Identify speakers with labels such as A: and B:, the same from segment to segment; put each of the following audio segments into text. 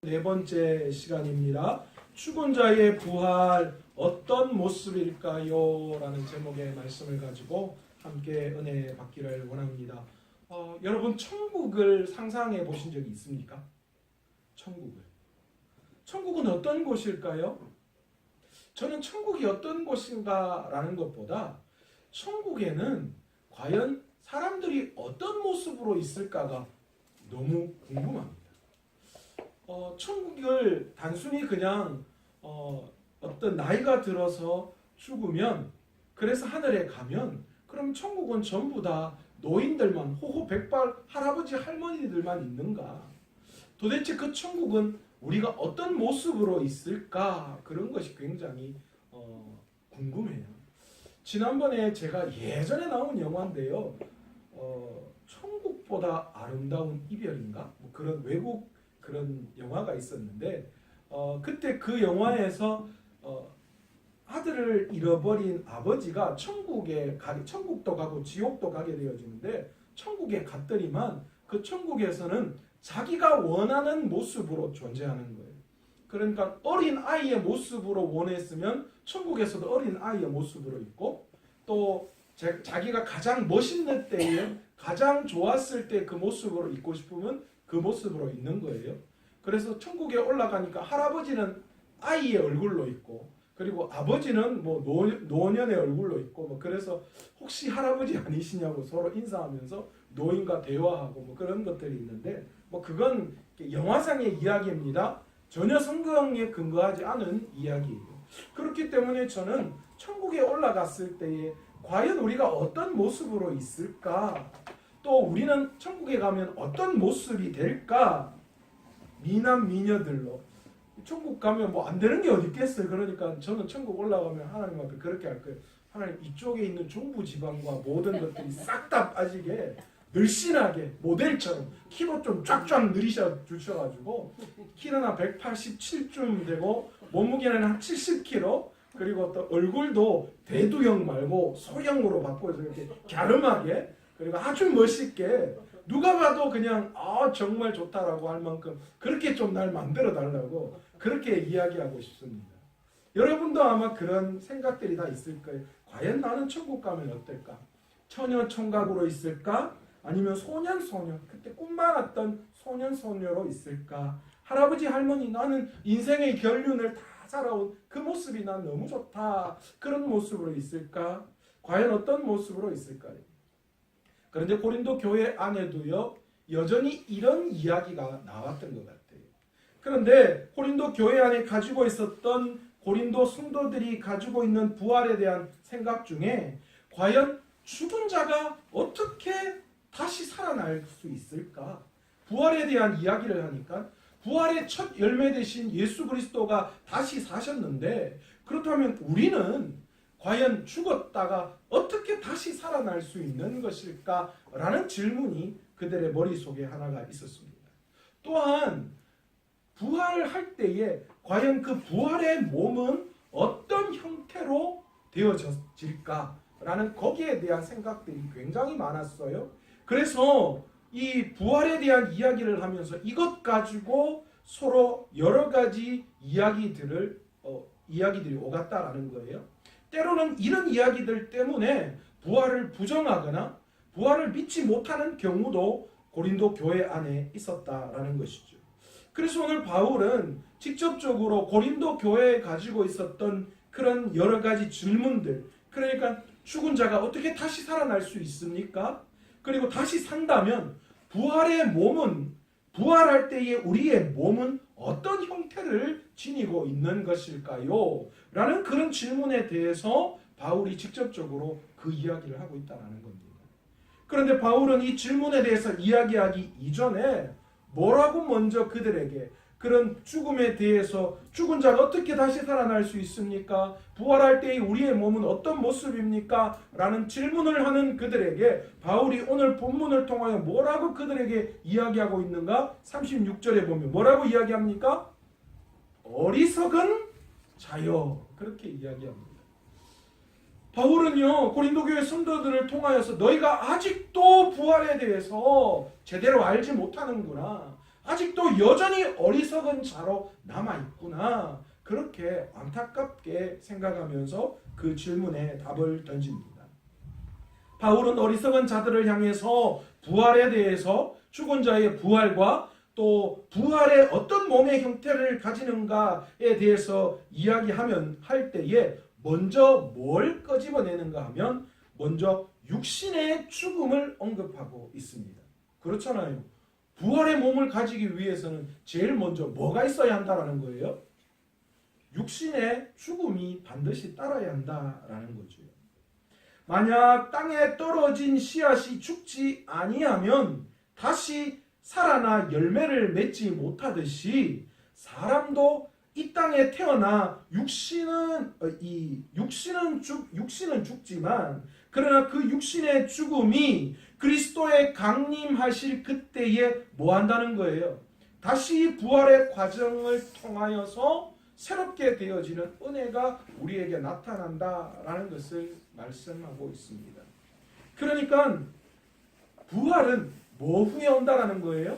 A: 네 번째 시간입니다. 죽은 자의 부활 어떤 모습일까요? 라는 제목의 말씀을 가지고 함께 은혜 받기를 원합니다. 여러분 천국을 상상해 보신 적이 있습니까? 천국은 어떤 곳일까요? 저는 천국이 어떤 곳인가 라는 것보다 천국에는 과연 사람들이 어떤 모습으로 있을까가 너무 궁금합니다. 천국을 단순히 그냥 어떤 나이가 들어서 죽으면 그래서 하늘에 가면 그럼 천국은 전부 다 노인들만 호호 백발 할아버지 할머니들만 있는가? 도대체 그 천국은 우리가 어떤 모습으로 있을까? 그런 것이 굉장히 궁금해요. 지난번에 제가 예전에 나온 영화인데요. 천국보다 아름다운 이별인가? 뭐 그런 외국 그런 영화가 있었는데 그때 그 영화에서 아들을 잃어버린 아버지가 천국도 가고 지옥도 가게 되어지는데 천국에 갔더니만 그 천국에서는 자기가 원하는 모습으로 존재하는 거예요. 그러니까 어린 아이의 모습으로 원했으면 천국에서도 어린 아이의 모습으로 있고 또 자기가 가장 멋있는 때에 가장 좋았을 때 그 모습으로 있고 싶으면 그 모습으로 있는 거예요. 그래서 천국에 올라가니까 할아버지는 아이의 얼굴로 있고 그리고 아버지는 뭐 노년의 얼굴로 있고 뭐 그래서 혹시 할아버지 아니시냐고 서로 인사하면서 노인과 대화하고 뭐 그런 것들이 있는데 뭐 그건 영화상의 이야기입니다. 전혀 성경에 근거하지 않은 이야기예요. 그렇기 때문에 저는 천국에 올라갔을 때에 과연 우리가 어떤 모습으로 있을까? 또 우리는 천국에 가면 어떤 모습이 될까? 미남 미녀들로 천국 가면 뭐 안 되는 게 어디 있겠어요. 그러니까 저는 천국 올라가면 하나님 앞에 그렇게 할 거예요. 하나님 이쪽에 있는 중부지방과 모든 것들이 싹 다 빠지게 늘씬하게 모델처럼 키도 좀 쫙쫙 늘리셔 주셔가지고 키는 한 187쯤 되고 몸무게는 한 70kg 그리고 또 얼굴도 대두형 말고 소형으로 바꿔서 이렇게 갸름하게 그리고 아주 멋있게 누가 봐도 그냥 정말 좋다라고 할 만큼 그렇게 좀 날 만들어 달라고 그렇게 이야기하고 싶습니다. 여러분도 아마 그런 생각들이 다 있을 거예요. 과연 나는 천국 가면 어떨까? 처녀 총각으로 있을까? 아니면 소년 소녀 그때 꿈 많았던 소년 소녀로 있을까? 할아버지 할머니 나는 인생의 결륜을 다 살아온 그 모습이 난 너무 좋다. 그런 모습으로 있을까? 과연 어떤 모습으로 있을까요? 그런데 고린도 교회 안에도요 여전히 이런 이야기가 나왔던 것 같아요. 그런데 고린도 교회 안에 가지고 있었던 고린도 성도들이 가지고 있는 부활에 대한 생각 중에 과연 죽은 자가 어떻게 다시 살아날 수 있을까? 부활에 대한 이야기를 하니까 부활의 첫 열매 되신 예수 그리스도가 다시 사셨는데 그렇다면 우리는 과연 죽었다가 어떻게 다시 살아날 수 있는 것일까? 라는 질문이 그들의 머릿속에 하나가 있었습니다. 또한 부활할 때에 과연 그 부활의 몸은 어떤 형태로 되어질까? 라는 거기에 대한 생각들이 굉장히 많았어요. 그래서 이 부활에 대한 이야기를 하면서 이것 가지고 서로 여러 가지 이야기들이 오갔다라는 거예요. 때로는 이런 이야기들 때문에 부활을 부정하거나 부활을 믿지 못하는 경우도 고린도 교회 안에 있었다라는 것이죠. 그래서 오늘 바울은 직접적으로 고린도 교회에 가지고 있었던 그런 여러 가지 질문들, 그러니까 죽은 자가 어떻게 다시 살아날 수 있습니까? 그리고 다시 산다면 부활의 몸은 부활할 때의 우리의 몸은 어떤 형태를 지니고 있는 것일까요? 라는 그런 질문에 대해서 바울이 직접적으로 그 이야기를 하고 있다는 겁니다. 그런데 바울은 이 질문에 대해서 이야기하기 이전에 뭐라고 먼저 그들에게 그런 죽음에 대해서 죽은 자가 어떻게 다시 살아날 수 있습니까? 부활할 때의 우리의 몸은 어떤 모습입니까? 라는 질문을 하는 그들에게 바울이 오늘 본문을 통하여 뭐라고 그들에게 이야기하고 있는가? 36절에 보면 뭐라고 이야기합니까? 어리석은 자여 그렇게 이야기합니다. 바울은요 고린도 교회 성도들을 통하여서 너희가 아직도 부활에 대해서 제대로 알지 못하는구나. 아직도 여전히 어리석은 자로 남아있구나. 그렇게 안타깝게 생각하면서 그 질문에 답을 던집니다. 바울은 어리석은 자들을 향해서 부활에 대해서 죽은 자의 부활과 또 부활의 어떤 몸의 형태를 가지는가에 대해서 이야기하면 할 때에 먼저 뭘 끄집어내는가 하면 먼저 육신의 죽음을 언급하고 있습니다. 그렇잖아요. 부활의 몸을 가지기 위해서는 제일 먼저 뭐가 있어야 한다라는 거예요? 육신의 죽음이 반드시 따라야 한다라는 거죠. 만약 땅에 떨어진 씨앗이 죽지 아니하면 다시 살아나 열매를 맺지 못하듯이 사람도 이 땅에 태어나 육신은 죽지만 그러나 그 육신의 죽음이 그리스도의 강림하실 그때에 뭐 한다는 거예요? 다시 부활의 과정을 통하여서 새롭게 되어지는 은혜가 우리에게 나타난다라는 것을 말씀하고 있습니다. 그러니까 부활은 뭐 후에 온다라는 거예요?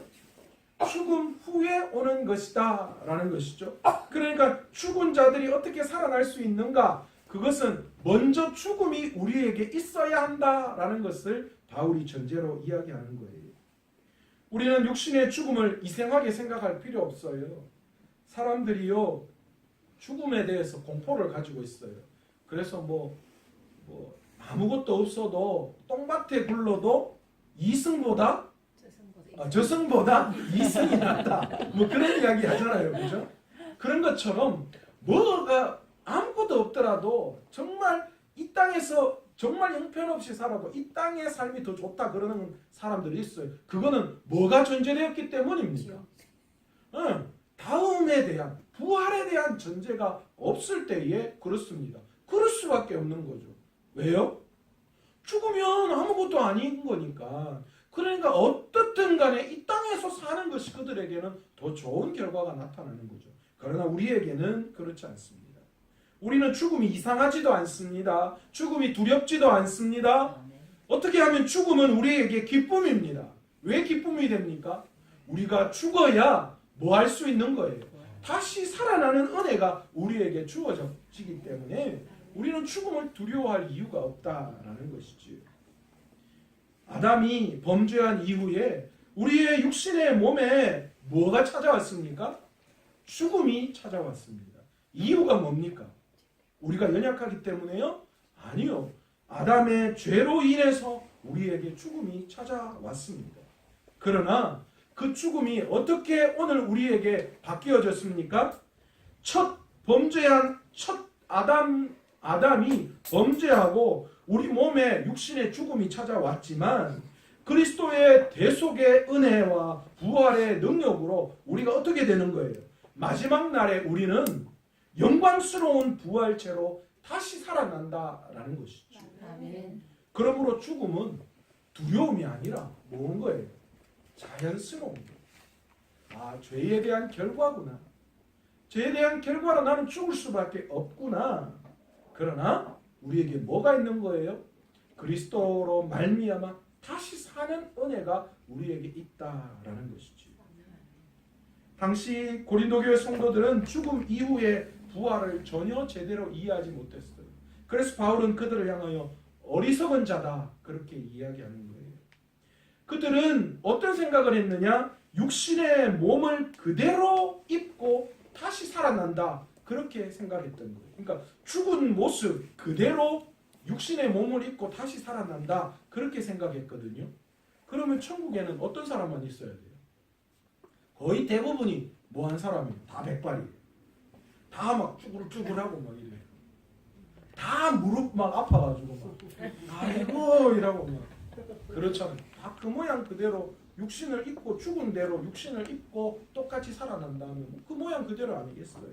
A: 죽음 후에 오는 것이다 라는 것이죠. 그러니까 죽은 자들이 어떻게 살아날 수 있는가? 그것은 먼저 죽음이 우리에게 있어야 한다라는 것을 바울이 전제로 이야기하는 거예요. 우리는 육신의 죽음을 이상하게 생각할 필요 없어요. 사람들이요 죽음에 대해서 공포를 가지고 있어요. 그래서 뭐 아무것도 없어도 똥밭에 굴러도 저승보다 이승이 낫다. 뭐 그런 이야기 하잖아요. 그죠? 그런 것처럼 뭐가 아무것도 없더라도 정말 이 땅에서 정말 형편없이 살아도 이 땅의 삶이 더 좋다 그러는 사람들이 있어요. 그거는 뭐가 전제되었기 때문입니까? 다음에 대한 부활에 대한 전제가 없을 때에 그렇습니다. 그럴 수밖에 없는 거죠. 왜요? 죽으면 아무것도 아닌 거니까. 그러니까 어떻든 간에 이 땅에서 사는 것이 그들에게는 더 좋은 결과가 나타나는 거죠. 그러나 우리에게는 그렇지 않습니다. 우리는 죽음이 이상하지도 않습니다. 죽음이 두렵지도 않습니다. 어떻게 하면 죽음은 우리에게 기쁨입니다. 왜 기쁨이 됩니까? 우리가 죽어야 뭐 할 수 있는 거예요. 다시 살아나는 은혜가 우리에게 주어지기 때문에 우리는 죽음을 두려워할 이유가 없다라는 것이지요. 아담이 범죄한 이후에 우리의 육신의 몸에 뭐가 찾아왔습니까? 죽음이 찾아왔습니다. 이유가 뭡니까? 우리가 연약하기 때문에요? 아니요. 아담의 죄로 인해서 우리에게 죽음이 찾아왔습니다. 그러나 그 죽음이 어떻게 오늘 우리에게 바뀌어졌습니까? 첫 아담이 범죄하고 우리 몸에 육신의 죽음이 찾아왔지만 그리스도의 대속의 은혜와 부활의 능력으로 우리가 어떻게 되는 거예요? 마지막 날에 우리는 영광스러운 부활체로 다시 살아난다라는 것이죠.
B: 아멘.
A: 그러므로 죽음은 두려움이 아니라 뭐인 거예요? 자연스러운 거예요. 죄에 대한 결과구나. 죄에 대한 결과로 나는 죽을 수밖에 없구나. 그러나 우리에게 뭐가 있는 거예요? 그리스도로 말미암아 다시 사는 은혜가 우리에게 있다라는 것이죠. 당시 고린도 교회 성도들은 죽음 이후의 부활을 전혀 제대로 이해하지 못했어요. 그래서 바울은 그들을 향하여 어리석은 자다 그렇게 이야기하는 거예요. 그들은 어떤 생각을 했느냐? 육신의 몸을 그대로 입고 다시 살아난다 그렇게 생각했던 거예요. 그러니까 죽은 모습 그대로 육신의 몸을 입고 다시 살아난다 그렇게 생각했거든요. 그러면 천국에는 어떤 사람만 있어야 돼요? 거의 대부분이 뭐한 사람이에요? 다 백발이에요. 다 막 쭈글쭈글하고 막 이래요. 다 무릎 막 아파가지고 막 아이고 이라고 막 그렇잖아요. 다 그 모양 그대로 육신을 입고 죽은 대로 육신을 입고 똑같이 살아난다면 그 모양 그대로 아니겠어요?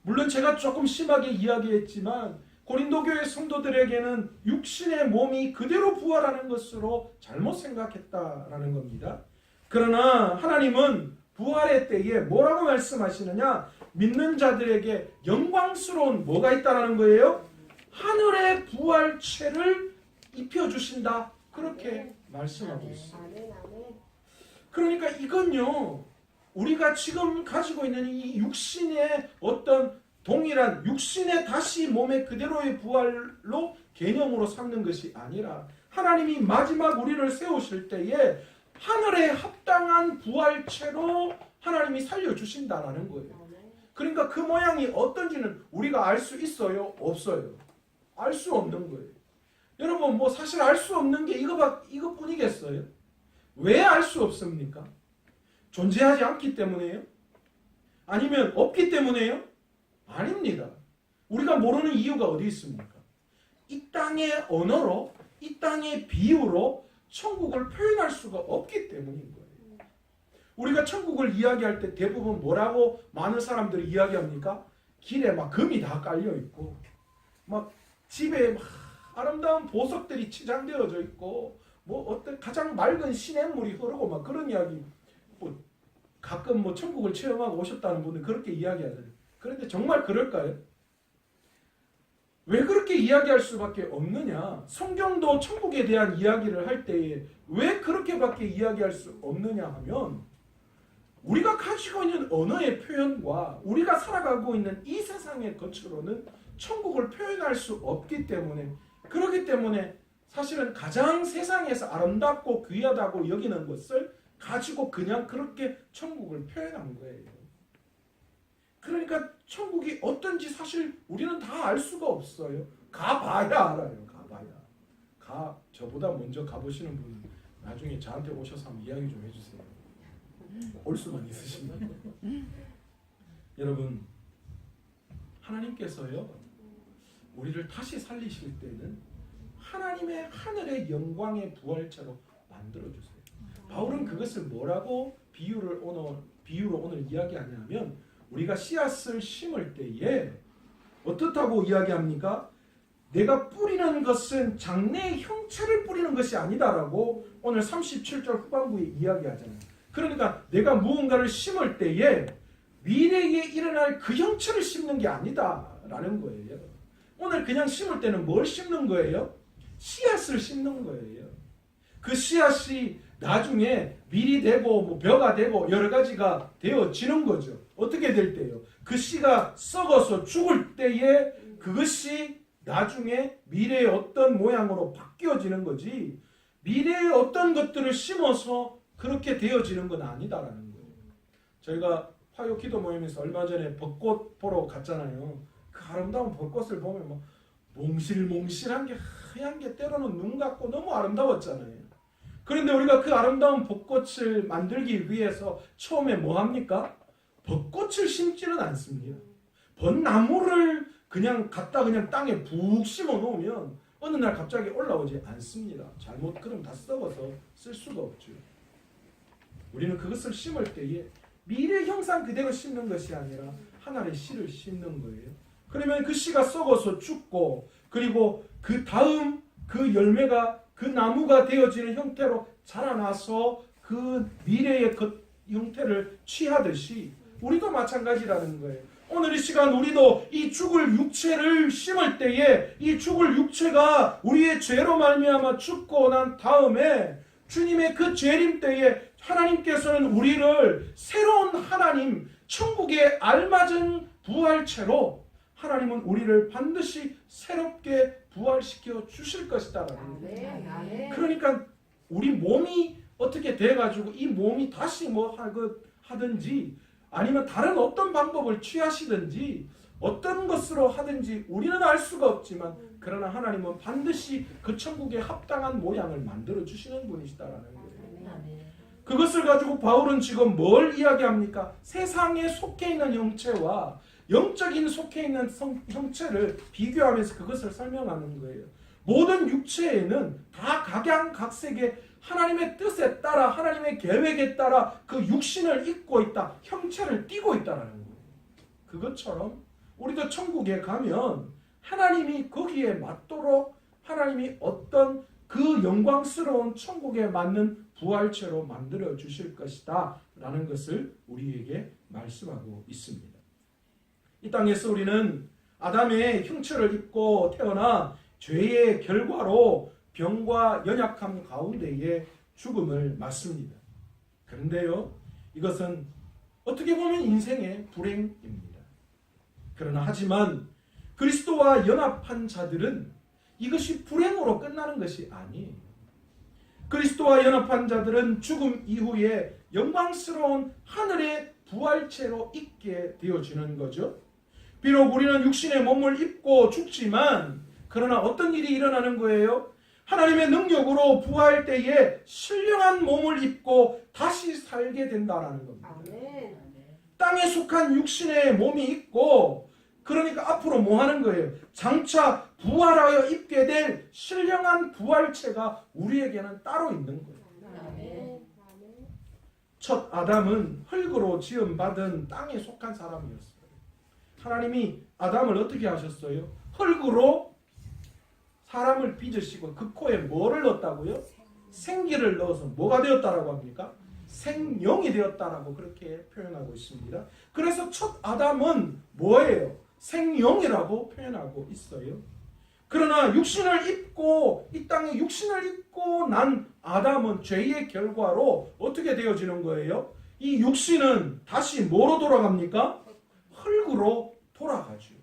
A: 물론 제가 조금 심하게 이야기했지만 고린도 교회 성도들에게는 육신의 몸이 그대로 부활하는 것으로 잘못 생각했다라는 겁니다. 그러나 하나님은 부활의 때에 뭐라고 말씀하시느냐? 믿는 자들에게 영광스러운 뭐가 있다라는 거예요? 하늘의 부활체를 입혀주신다. 그렇게 말씀하고 있어요. 그러니까 이건요, 우리가 지금 가지고 있는 이 육신의 어떤 동일한 육신의 다시 몸의 그대로의 부활로 개념으로 삼는 것이 아니라 하나님이 마지막 우리를 세우실 때에 하늘에 합당한 부활체로 하나님이 살려주신다라는 거예요. 그러니까 그 모양이 어떤지는 우리가 알 수 있어요? 없어요? 알 수 없는 거예요. 여러분 뭐 사실 알 수 없는 게 이것뿐이겠어요? 왜 알 수 없습니까? 존재하지 않기 때문에요? 아니면 없기 때문에요? 아닙니다. 우리가 모르는 이유가 어디 있습니까? 이 땅의 언어로, 이 땅의 비유로 천국을 표현할 수가 없기 때문인 거예요. 우리가 천국을 이야기할 때 대부분 뭐라고 많은 사람들이 이야기합니까? 길에 막 금이 다 깔려 있고, 막 집에 막 아름다운 보석들이 치장되어져 있고, 뭐 어떤 가장 맑은 시냇물이 흐르고 막 그런 이야기. 뭐 가끔 뭐 천국을 체험하고 오셨다는 분들 그렇게 이야기하잖아요. 그런데 정말 그럴까요? 왜 그렇게 이야기할 수밖에 없느냐? 성경도 천국에 대한 이야기를 할 때에 왜 그렇게밖에 이야기할 수 없느냐 하면 우리가 가지고 있는 언어의 표현과 우리가 살아가고 있는 이 세상의 것으로는 천국을 표현할 수 없기 때문에, 그렇기 때문에 사실은 가장 세상에서 아름답고 귀하다고 여기는 것을 가지고 그냥 그렇게 천국을 표현한 거예요. 그러니까 천국이 어떤지 사실 우리는 다 알 수가 없어요. 가봐야 알아요. 가봐야. 저보다 먼저 가보시는 분 나중에 저한테 오셔서 한번 이야기 좀 해주세요. 올 수만 있으시면. 여러분, 하나님께서요 우리를 다시 살리실 때는 하나님의 하늘의 영광의 부활체로 만들어주세요. 바울은 그것을 뭐라고 비유로 오늘 이야기하냐면, 우리가 씨앗을 심을 때에 어떻다고 이야기합니까? 내가 뿌리는 것은 장래의 형체를 뿌리는 것이 아니다라고 오늘 37절 후반부에 이야기하잖아요. 그러니까 내가 무언가를 심을 때에 미래에 일어날 그 형체를 심는 게 아니다라는 거예요. 오늘 그냥 심을 때는 뭘 심는 거예요? 씨앗을 심는 거예요. 그 씨앗이 나중에 밀이 되고 뭐 벼가 되고 여러 가지가 되어지는 거죠. 어떻게 될 때요? 그 씨가 썩어서 죽을 때에 그것이 나중에 미래의 어떤 모양으로 바뀌어지는 거지, 미래의 어떤 것들을 심어서 그렇게 되어지는 건 아니다라는 거예요. 저희가 화요 기도 모임에서 얼마 전에 벚꽃 보러 갔잖아요. 그 아름다운 벚꽃을 보면 막 몽실몽실한 게 하얀 게 때로는 눈 같고 너무 아름다웠잖아요. 그런데 우리가 그 아름다운 벚꽃을 만들기 위해서 처음에 뭐 합니까? 벚꽃을 심지는 않습니다. 벚나무를 그냥 갖다 그냥 땅에 푹 심어 놓으면 어느 날 갑자기 올라오지 않습니다. 잘못 그럼 다 썩어서 쓸 수가 없죠. 우리는 그것을 심을 때에 미래 형상 그대로 심는 것이 아니라 하나의 씨를 심는 거예요. 그러면 그 씨가 썩어서 죽고, 그리고 그 다음 그 열매가 그 나무가 되어지는 형태로 자라나서 그 미래의 그 형태를 취하듯이 우리도 마찬가지라는 거예요. 오늘 이 시간 우리도 이 죽을 육체를 심을 때에 이 죽을 육체가 우리의 죄로 말미암아 죽고 난 다음에 주님의 그 재림 때에 하나님께서는 우리를 새로운 하나님, 천국에 알맞은 부활체로 하나님은 우리를 반드시 새롭게 부활시켜 주실 것이다라는 거예요. 그러니까 우리 몸이 어떻게 돼가지고 이 몸이 다시 뭐 하든지 아니면 다른 어떤 방법을 취하시든지 어떤 것으로 하든지 우리는 알 수가 없지만, 그러나 하나님은 반드시 그 천국에 합당한 모양을 만들어 주시는 분이시다라는 거예요. 그것을 가지고 바울은 지금 뭘 이야기합니까? 세상에 속해 있는 형체와 영적인 속해 있는 형체를 비교하면서 그것을 설명하는 거예요. 모든 육체에는 다 각양각색의 하나님의 뜻에 따라, 하나님의 계획에 따라 그 육신을 입고 있다, 형체를 띠고 있다는 거예요. 그것처럼 우리도 천국에 가면 하나님이 거기에 맞도록 하나님이 어떤 그 영광스러운 천국에 맞는 부활체로 만들어 주실 것이다 라는 것을 우리에게 말씀하고 있습니다. 이 땅에서 우리는 아담의 형체를 입고 태어나 죄의 결과로 병과 연약함 가운데에 죽음을 맞습니다. 그런데요, 이것은 어떻게 보면 인생의 불행입니다. 그러나 하지만 그리스도와 연합한 자들은 이것이 불행으로 끝나는 것이 아니에요. 그리스도와 연합한 자들은 죽음 이후에 영광스러운 하늘의 부활체로 있게 되어지는 거죠. 비록 우리는 육신의 몸을 입고 죽지만 그러나 어떤 일이 일어나는 거예요? 하나님의 능력으로 부활 때에 신령한 몸을 입고 다시 살게 된다라는 겁니다.
B: 아멘.
A: 땅에 속한 육신의 몸이 있고, 그러니까 앞으로 뭐 하는 거예요? 장차 부활하여 입게 될 신령한 부활체가 우리에게는 따로 있는 거예요.
B: 아멘.
A: 첫 아담은 흙으로 지음받은 땅에 속한 사람이었어요. 하나님이 아담을 어떻게 하셨어요? 흙으로 사람을 빚으시고 그 코에 뭐를 넣었다고요? 생기를 넣어서 뭐가 되었다라고 합니까? 생명이 되었다라고 그렇게 표현하고 있습니다. 그래서 첫 아담은 뭐예요? 생명이라고 표현하고 있어요. 그러나 육신을 입고 이 땅에 육신을 입고 난 아담은 죄의 결과로 어떻게 되어지는 거예요? 이 육신은 다시 뭐로 돌아갑니까? 흙으로 돌아가죠.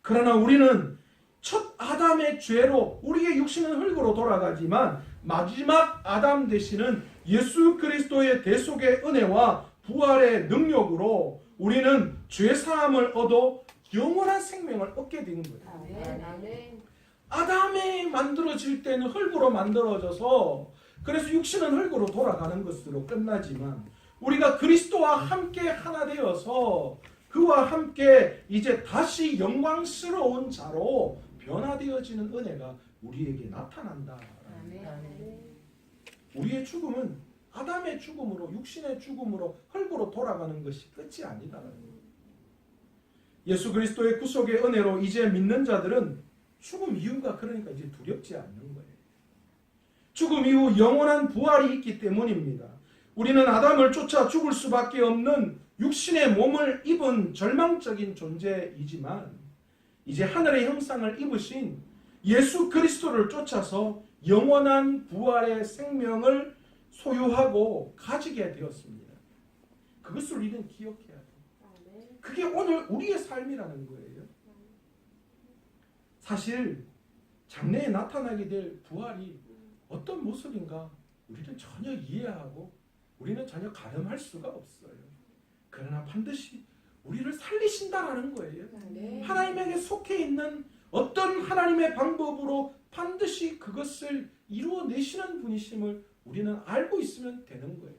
A: 그러나 우리는 첫 아담의 죄로 우리의 육신은 흙으로 돌아가지만 마지막 아담 되시는 예수 그리스도의 대속의 은혜와 부활의 능력으로 우리는 죄사함을 얻어 영원한 생명을 얻게 된 거예요.
B: 아멘.
A: 아담이 만들어질 때는 흙으로 만들어져서 그래서 육신은 흙으로 돌아가는 것으로 끝나지만 우리가 그리스도와 함께 하나 되어서 그와 함께 이제 다시 영광스러운 자로 변화되어지는 은혜가 우리에게 나타난다. 우리의 죽음은 아담의 죽음으로 육신의 죽음으로 흙으로 돌아가는 것이 끝이 아니다라는 거예요. 예수 그리스도의 구속의 은혜로 이제 믿는 자들은 죽음 이후가 그러니까 이제 두렵지 않는 거예요. 죽음 이후 영원한 부활이 있기 때문입니다. 우리는 아담을 쫓아 죽을 수밖에 없는 육신의 몸을 입은 절망적인 존재이지만 이제 하늘의 형상을 입으신 예수 그리스도를 쫓아서 영원한 부활의 생명을 소유하고 가지게 되었습니다. 그것을 우리는 기억해야 돼요. 그게 오늘 우리의 삶이라는 거예요. 사실 장래에 나타나게 될 부활이 어떤 모습인가 우리는 전혀 이해하고 우리는 전혀 가늠할 수가 없어요. 그러나 반드시 우리를 살리신다라는 거예요. 하나님에게 속해 있는 어떤 하나님의 방법으로 반드시 그것을 이루어내시는 분이심을 우리는 알고 있으면 되는 거예요.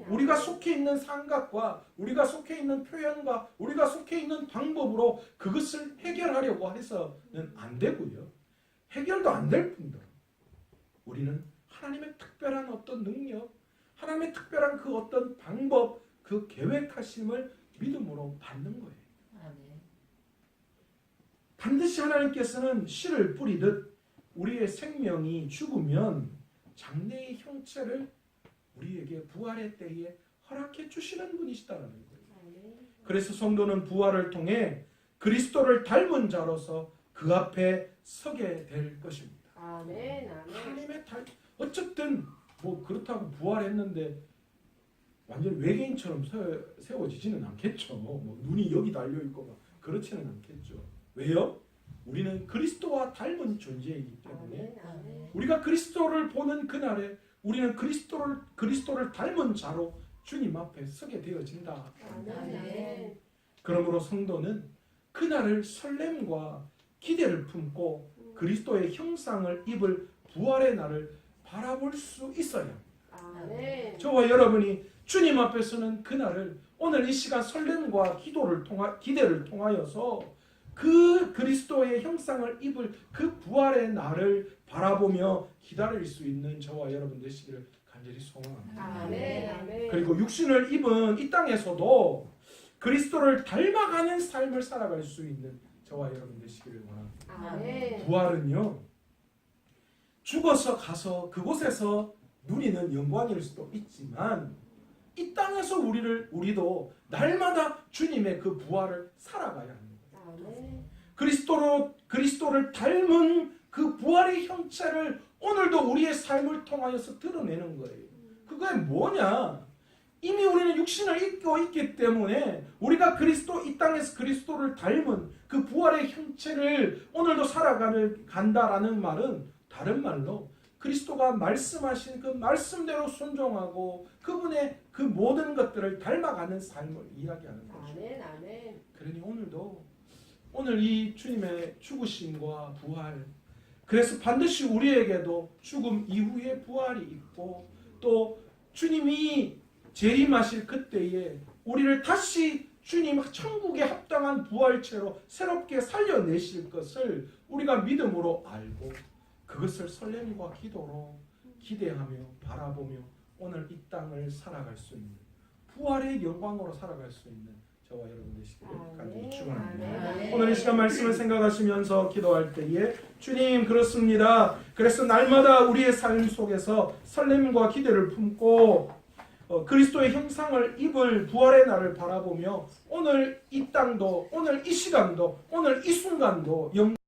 A: 우리가 속해 있는 생각과 우리가 속해 있는 표현과 우리가 속해 있는 방법으로 그것을 해결하려고 해서는 안 되고요. 해결도 안 될 뿐더러 우리는 하나님의 특별한 어떤 능력, 하나님의 특별한 그 어떤 방법, 그 계획하심을 믿음으로 받는 거예요. 반드시 하나님께서는 씨를 뿌리듯 우리의 생명이 죽으면 장래의 형체를 우리에게 부활의 때에 허락해 주시는 분이시다라는 거예요. 그래서 성도는 부활을 통해 그리스도를 닮은 자로서 그 앞에 서게 될 것입니다. 하나님의 어쨌든 뭐 그렇다고 부활했는데 완전 외계인처럼 세워지지는 않겠죠. 뭐 눈이 여기 달려 있고 그렇지는 않겠죠. 왜요? 우리는 그리스도와 닮은 존재이기 때문에 우리가 그리스도를 보는 그날에 우리는 그리스도를 닮은 자로 주님 앞에 서게 되어진다. 그러므로 성도는 그날을 설렘과 기대를 품고 그리스도의 형상을 입을 부활의 날을 바라볼 수 있어야 합니다. 저와 여러분이 주님 앞에서는 그날을 오늘 이 시간 설렘과 기대를 통하여서 그 그리스도의 형상을 입을 그 부활의 날을 바라보며 기다릴 수 있는 저와 여러분 되시기를 간절히 소원합니다. 그리고 육신을 입은 이 땅에서도 그리스도를 닮아가는 삶을 살아갈 수 있는 저와 여러분 되시기를 원합니다. 부활은요, 죽어서 가서 그곳에서 누리는 영광일 수도 있지만 이 땅에서 우리도 날마다 주님의 그 부활을 살아가야 합니다. 그리스도를 닮은 그 부활의 형체를 오늘도 우리의 삶을 통하여서 드러내는 거예요. 그게 뭐냐? 이미 우리는 육신을 입고 있기 때문에 우리가 그리스도 이 땅에서 그리스도를 닮은 그 부활의 형체를 오늘도 살아간다라는 말은 다른 말로 그리스도가 말씀하신 그 말씀대로 순종하고 그분의 그 모든 것들을 닮아가는 삶을 이야기하는 거죠.
B: 아멘. 아멘.
A: 그러니 오늘 이 주님의 죽으심과 부활, 그래서 반드시 우리에게도 죽음 이후에 부활이 있고 또 주님이 재림하실 그때에 우리를 다시 주님 천국에 합당한 부활체로 새롭게 살려내실 것을 우리가 믿음으로 알고 그것을 설렘과 기도로 기대하며 바라보며 오늘 이 땅을 살아갈 수 있는 부활의 영광으로 살아갈 수 있는 저와 여러분 되시기를 간절히 축원합니다.
B: 아멘.
A: 오늘 이 시간 말씀을 생각하시면서 기도할 때에 주님 그렇습니다. 그래서 날마다 우리의 삶 속에서 설렘과 기대를 품고 그리스도의 형상을 입을 부활의 날을 바라보며 오늘 이 땅도 오늘 이 시간도 오늘 이 순간도